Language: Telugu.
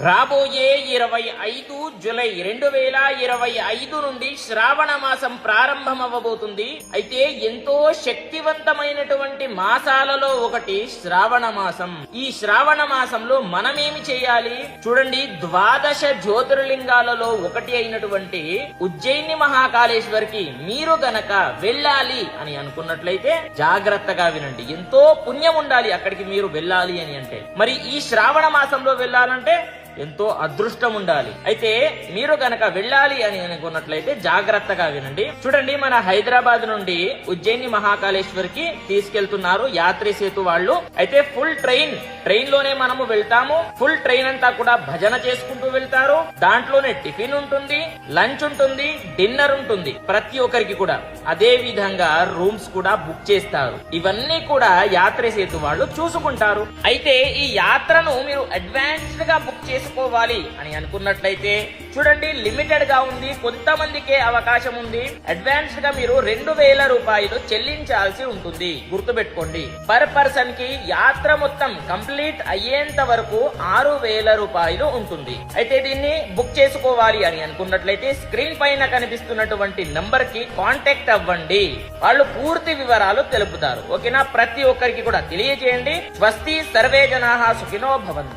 రాబోయే 25 జూలై 2025 నుండి శ్రావణ మాసం ప్రారంభమవ్వబోతుంది. అయితే ఎంతో శక్తివంతమైనటువంటి మాసాలలో ఒకటి శ్రావణ మాసం. ఈ శ్రావణ మాసంలో మనమేమి చేయాలి చూడండి. ద్వాదశ జ్యోతిర్లింగాలలో ఒకటి అయినటువంటి ఉజ్జయిని మహాకాళేశ్వరికి మీరు గనక వెళ్ళాలి అని అనుకున్నట్లయితే జాగ్రత్తగా వినండి. ఎంతో పుణ్యం ఉండాలి అక్కడికి మీరు వెళ్ళాలి అని అంటే. మరి ఈ శ్రావణ మాసంలో వెళ్ళాలంటే ఎంతో అదృష్టం ఉండాలి. అయితే మీరు గనక వెళ్ళాలి అని అనుకున్నట్లయితే జాగ్రత్తగా వినండి. చూడండి, మన హైదరాబాద్ నుండి ఉజ్జయిని మహాకాళేశ్వరికి తీసుకెళ్తున్నారు యాత్రి సేతు వాళ్ళు. అయితే ఫుల్ ట్రైన్ లోనే మనము వెళ్తాము. ఫుల్ ట్రైన్ అంతా కూడా భజన చేసుకుంటూ వెళ్తారు. దాంట్లోనే టిఫిన్ ఉంటుంది, లంచ్ ఉంటుంది, డిన్నర్ ఉంటుంది ప్రతి ఒక్కరికి కూడా. అదే విధంగా రూమ్స్ కూడా బుక్ చేస్తారు. ఇవన్నీ కూడా యాత్రి సేతు వాళ్ళు చూసుకుంటారు. అయితే ఈ యాత్రను మీరు అడ్వాన్స్డ్ గా బుక్ చేసుకోవాలి అని అనుకున్నట్లయితే చూడండి, లిమిటెడ్ గా ఉంది, కొంతమందికే అవకాశం ఉంది. అడ్వాన్స్డ్ గా మీరు 2000 రూపాయలు చెల్లించాల్సి ఉంటుంది. గుర్తుపెట్టుకోండి, పర్ పర్సన్ కి యాత్ర మొత్తం కంప్లీట్ అయ్యేంత వరకు 6000 రూపాయలు ఉంటుంది. అయితే దీన్ని బుక్ చేసుకోవాలి అని అనుకున్నట్లయితే స్క్రీన్ పైన కనిపిస్తున్నటువంటి నంబర్ కి కాంటాక్ట్ అవ్వండి. వాళ్ళు పూర్తి వివరాలు తెలుపుతారు. ఓకేనా? ప్రతి ఒక్కరికి కూడా తెలియజేయండి. స్వస్తి, సర్వే జనాః సుఖినో భవంతు.